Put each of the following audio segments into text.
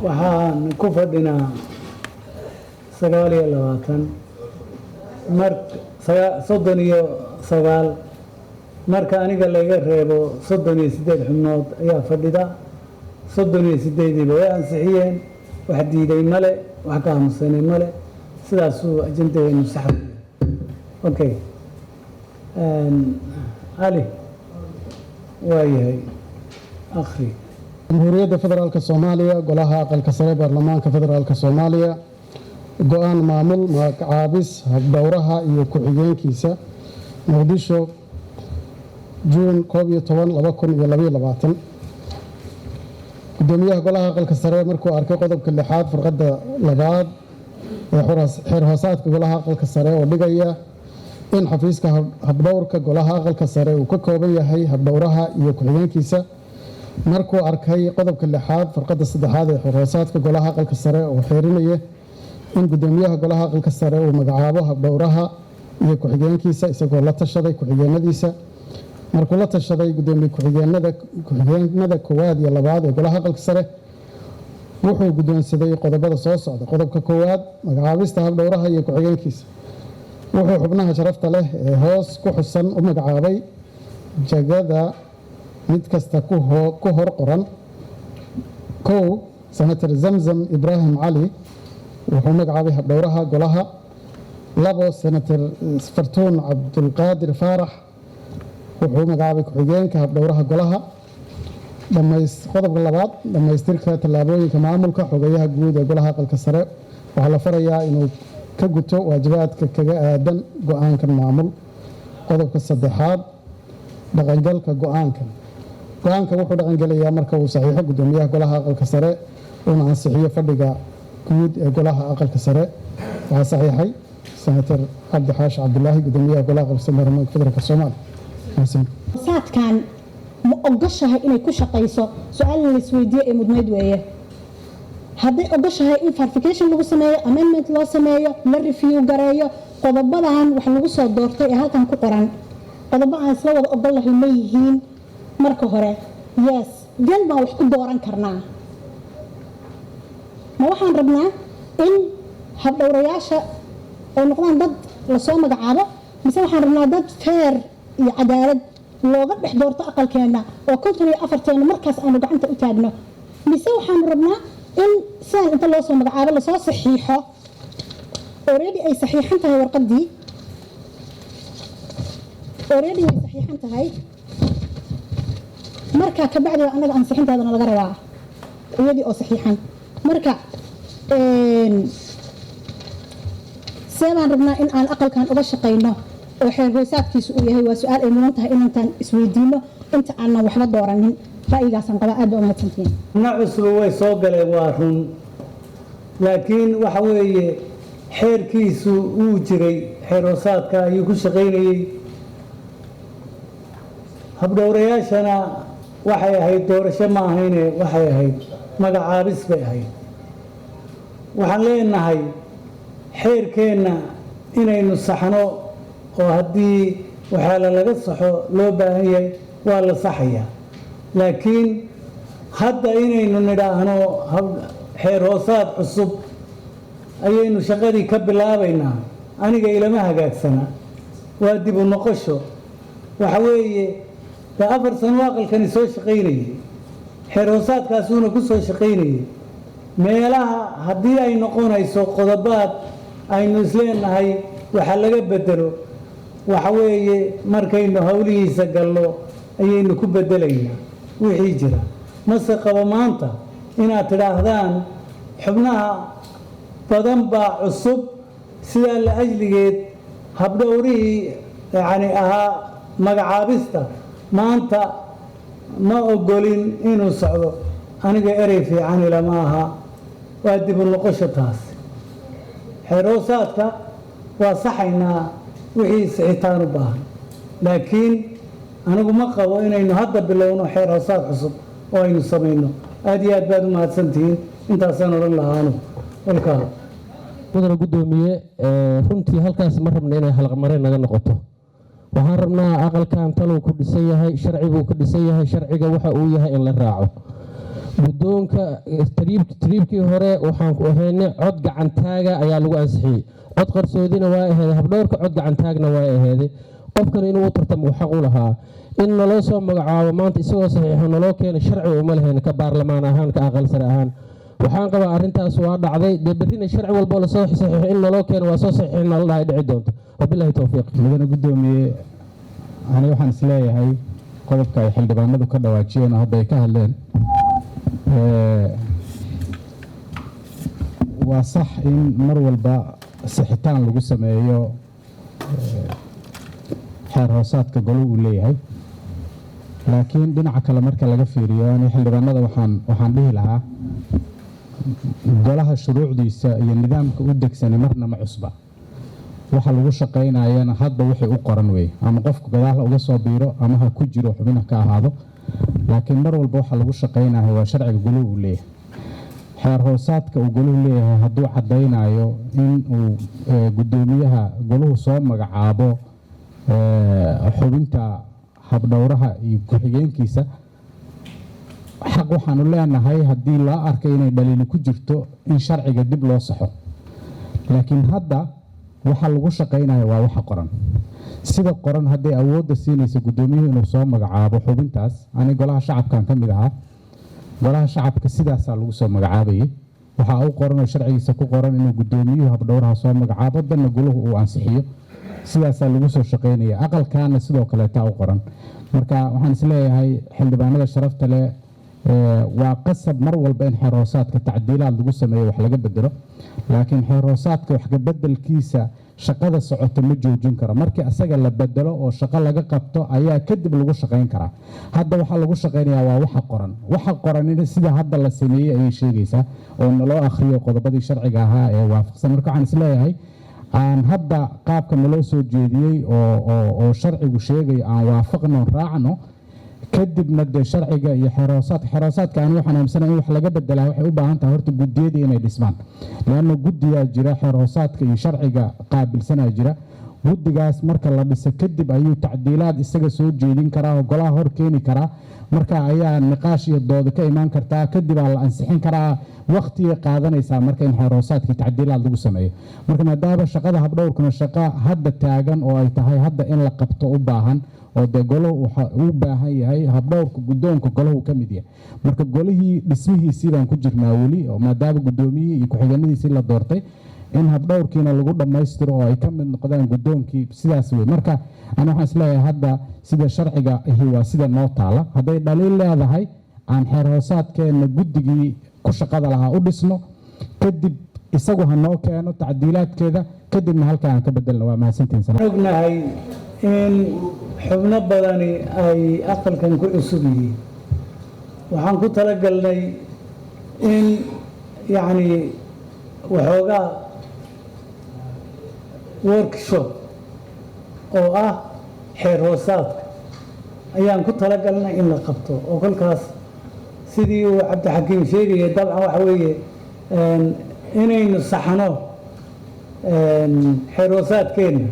waxaan ku fadhinaa 29 marka aniga laga reebo 38 xubnood ayaa fadhida 38 way ansixiyeen wax diiday male wax ka aamusanay male sidaasuu ajendadeenu sax okay ali waayahay akhri jamhuuriyadda federaalka soomaaliya golaha aqalka sare baarlamaanka federaalka soomaaliya go-aan maamul magacaabis habdhowraha iyo ku-xigeenkiisa muqdisho juun 11 gudoomiyaha golaha aqalka sare markuu arkay qodobka 6 farqada 2 ee xeer hoosaadka golaha aqalka sare oo dhigaya in xafiiska habdhowrka golaha aqalka sare uu ka kooban yahay habdhowraha iyo ku-xigeenkiisa markuu arkay qodobka 6 farqada 3 ee xeer hoosaadka golaha aqalka sare oo xeerinaya in gudoomiyaha golaha aqalka sare uu magacaabo habdhowraha iyo ku-xigeenkiisa isagoo la tashaday ku-xigeenadiisa markuu la tashaday gudoomiye ku-xigeenada koowaad iyo labaad ee golaha aqalka sare wuxuu guddoonsaday qodobada soo socda qodobka koowaad magacaabista habdhowraha iyo ku-xigeenkiisa wuxuu xubnaha sharafta leh ee hoos ku xusan u magacaabay jagada mid kasta ku hor qoran 1 senator zamzam ibraahim cali wuxuu magacaabay habdhowraha golaha 2 senator fartuun cabdulqaadir faarax wuxuu magacaabay ku-xigeenka habdhowraha golaha qodobka 2 dhammaystirka tallaabooyinka maamulka xogayaha guud ee golaha aqalka sare waxaa la farayaa inuu ka guto waajibaadka kaga aadan go-aankan maamul qodobka 3 dhaqangalka go-aanka wuxuu dhaqangelayaa marka uu saxiixo gudoomiyaha golaha aqalka sare uuna ansixiyo fadhiga guud ee golaha aqalka sare waxaa saxiixay senator cabdi xaashi cabdulaahi gudoomiyaha golaha aqalka sare baarlamaanka federaalka soomaaliya saadkan ma ogoshahay inay ku shaqayso su-aal la isweydiiyo ee mudnayd weeye hadday ogoshahay in verification lagu sameeyo amendment loo sameeyo la review gareeyo qodobadan wax lagu soo doortay ee halkan ku qoran qodobo aan isla wada ogol lahay ma yihiin marka hore yes gan baan wax ku dooran karnaa ma waxaan rabnaa in habdhowrayaasha ay noqdaan dad lasoo magacaabo mise waxaan rabnaa dad feer iyo cadaalad looga dhex doorto aqalkeena oo 54 markaas aanu gacanta u taagno mise waxaan rabnaa in sidaan inta loo soo magacaabo lasoo saxiixo already ay saxiixan tahay warqadii marka ka bacdi anaga ansixinteedana laga rabaa iyadii oo saxiixan marka seebaan rabnaa in aan aqalkan uga shaqayno oo xeer hoosaadkiisu uu yahay waa su-aal ay mudan tahay inantaan isweydiino inta aanan waxba dooranin ra'yigaasaan qabaa aad ba umahadsantihiin xubno cusub way soo galeen waa run laakiin waxa weeye xeerkiisu uu jiray xeer hoosaadka ayuu ku shaqaynayey habdhowrayaashana waxay ahayd doorasho ma ahayne waxay ahayd magacaabis bay ahayd waxaan leenahay xeerkeenna inaynu saxno oo haddii waxyaala laga saxo loo baahan yahay waa la saxayaa laakiin hadda inaynu nidhaahno xeer hoosaad cusub ayaynu shaqadii ka bilaabaynaa aniga ilama hagaagsana waa dib u noqosho waxa weeye 4 sano aqalkani soo shaqaynayay xeer hoosaadkaasuuna ku soo shaqaynayay meelaha haddii ay noqonayso qodobaad aynu isleenahay waxa laga bedelo waxa weeye markaynu howlihiisa gallo ayaynu ku bedelaynaa wixii jira mase qabo maanta inaad tidhaahdaan xubnaha badan baa cusub sidaa la ajligeed habdhowrihii yacni ahaa magacaabista maanta ma ogolin inuu socdo aniga erey fiican ilama aha waa dib u noqosho taas xeer hoosaadka waa saxaynaa wixii sixitaan u baahan laakiin anigu ma qabo inaynu hadda bilowno xeer hoosaad cusub oo aynu samayno aad iyo aad baad u mahadsantihiin intaasaan odhan lahaanu walkaa mudana gudoomiye runtii halkaas ma rabna inay halqmareen naga noqoto waxaan rabnaa aqalkan taluu ku dhisan yahay sharci buu ku dhisan yahay sharciga waxa uu yahay in la raaco guddoonka tariibkii hore waxaan ku ahaynay cod gacantaaga ayaa lagu ansixiyey cod qarsoodina waa aheeday habdhowrka cod gacantaagna waa aheeday qofkan inuu tartamo xaq u lahaa in naloo soo magacaabo maanta isagoo saxiixo naloo keena sharci uma lahayn ka baarlamaan ahaan ka aqal sare ahaan waxaan qabaa arrintaas waa dhacday dee berrina sharci walbo lasoo saxiixo in naloo keeno waa soo saxiixin nala dhahay dhici doonto wabilaahi towfiiq mudane guddoomiye aniga waxaan isleeyahay qodobka ay xildhibaanadu ka dhawaajiyeen oo hadda ay ka hadleen waa sax in mar walba sixitaan lagu sameeyo xeer hoosaadka golo uu leeyahay laakiin dhinaca kale marka laga fiiriyo ani xildhibaanada waxaan dhihi lahaa golaha shuruucdiisa iyo nidaamka u degsani marna ma cusba waxa lagu shaqaynayana hadda wixii u qoran wey ama qofku gadaal uga soo biiro ama ha ku jiro xubin ka ahaado laakiin mar walba waxa lagu shaqaynayo waa sharciga goluhu uu leeyahay xeer hoosaadka uu goluhu leeyahay hadduu caddaynayo in uu guddoomiyaha goluhu soo magacaabo xubinta habdhowraha iyo ku-xigeenkiisa xaq waxaanu leenahay haddii loo arkay inay dhaliili ku jirto in sharciga dib loo saxo laakiin hadda waxa lagu shaqaynayo waa waxa qoran sida qoran hadday awoodda siinaysa guddoomiyuhu inuu soo magacaabo xubintaas ani golaha shacabkan ka mid ahaa golaha shacabka sidaasaa lagu soo magacaabayay waxaa u qoran oo sharcigiisa ku qoran inuu guddoomiyuhu habdhowraha soo magacaabo danna goluhu uu ansixiyo sidaasaa lagu soo shaqaynaya aqalkaana sidoo kaleetaa u qoran marka waxaan isleeyahay xildhibaanada sharafta leh waa qasab mar walba in xeer hoosaadka tacdiilaad lagu sameeyo wax laga bedelo laakiin xeer hoosaadka wax ka bedelkiisa shaqada socota ma joojin karo markii asaga la bedelo oo shaqo laga qabto ayaa kadib lagu shaqayn karaa hadda waxaa lagu shaqaynayaa waa waxa qoran sida hadda la sameeyey ayay sheegaysaa oo naloo akhriyo qodobadii sharciga ahaa ee waafaqsan marka waxaan isleeyahay aan hadda qaabka naloo soo jeediyey oo sharcigu sheegay aan waafaqno raacno kadibna dee sharciga iyo xeerhoosaadka ani waxaan aaminsanahay in wax laga bedelaa waxay u baahan tahay horta guddiyadii inay dhismaan leanna guddiyaa jira xeerhoosaadka iyo sharciga qaabilsanaa jira guddigaas marka la dhiso kadib ayuu tacdiilaad isaga soo jeedin karaa oo golaha hor keeni karaa marka ayaa niqaash iyo dooda ka imaan kartaa kadibaa la ansixin karaa waqtigay qaadanaysaa marka in xeerhoosaadkii tacdiilaad lagu sameeyo marka maadaama shaqada habdhowrkuna shaqo hadda taagan oo ay tahay hadda in la qabto u baahan oo dee golahu u baahan yahay habdhowrka guddoonka golahu ka mid yahay marka golihii dhismihiisii baan ku jirnaa weli oo maadaama guddoomiyihii iyo ku-xigeenadiisii la doortay in habdhowrkiina lagu dhammaystiro oo ay ka mid noqdaan guddoonkii sidaas wey marka ana waxaan isleeyahay hadda sida sharciga ahi waa sida noo taala hadday dhaliil leedahay aan xeer hoosaadkeenna guddigii ku shaqada lahaa u dhisno kadib isagu ha noo keeno tacdiilaadkeeda kadibna halkaa aan ka bedelna waa mahadsantihiin ognahay in xubno badani ay aqalkan ku cusub yihiin waxaan ku talagalnay in yacni waxoogaa workshop oo ah xeer hoosaadka ayaan ku talagalnay in la qabto oo kolkaas sidii uu cabdixakiim sheegaya dabcan waxa weeye inaynu saxno xeer hoosaadkeenna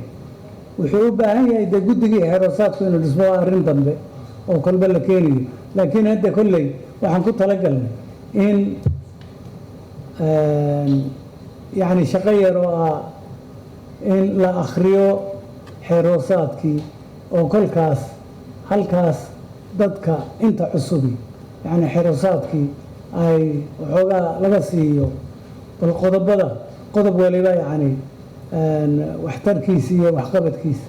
wuxuu u baahan yahay dee guddigii xeer hoosaadku inuu dhismo waa arrin dambe oo kolba la keenayo laakiin hadda kolley waxaan ku talagalnay in yacni shaqo yar oo ah in la akhriyo xeer hoosaadkii oo kolkaas halkaas dadka inta cusubi yacni xeer hoosaadkii ay waxoogaa laga siiyo bal qodob waliba yacni waxtarkiisa iyo waxqabadkiisa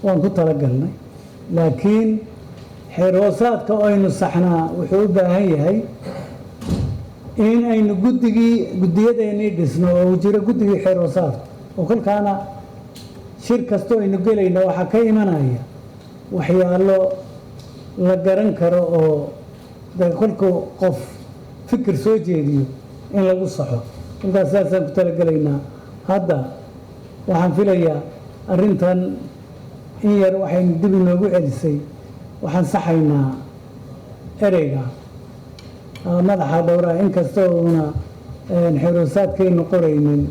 waan ku talagalnay laakiin xeer hoosaadka aynu saxnaa wuxuu u baahan yahay in aynu guddiyadeenii dhisno oo jiro guddigii xeer hoosaadka oo kolkaana shir kastoo aynu gelayno waxaa ka imanaya waxyaalo la garan karo oo dee kolkuu qof fikir soo jeediyo in lagu saxo kolkaas saasaan ku talagelaynaa hadda waxaan filayaa arrintan in yar waxaynu dib inoogu celisay waxaan saxaynaa ereyga madaxa dhowraha inkastoo uuna xeer hoosaadkaynu qoraynin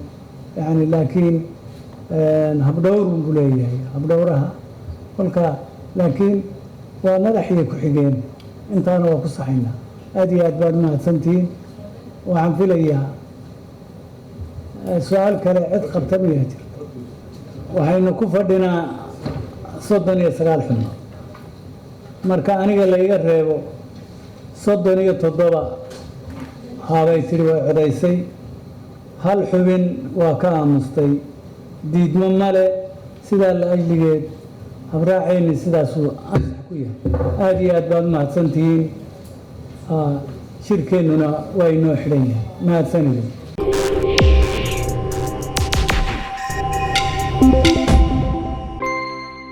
yani laakiin habdhowrun buu leeyahay habdhowraha kolka laakiin waa madaxiyo ku-xigeen intaana waa ku saxaynaa aad iyo aad baad mahadsantihiin waxaan filayaa su-aal kale cid qabta miyaa jirta waxaynu ku fadhinaa 39 xubnood marka aniga layga reebo 37 haabay tiri way codaysay hal xubin waa ka aamustay diidmo male sidaa la ajligeed habraacayni sidaasuu ansax ku yahay aad iyo aad baad mahadsantihiin shirkeennuna waa inoo xidhan yahay mahadsanidin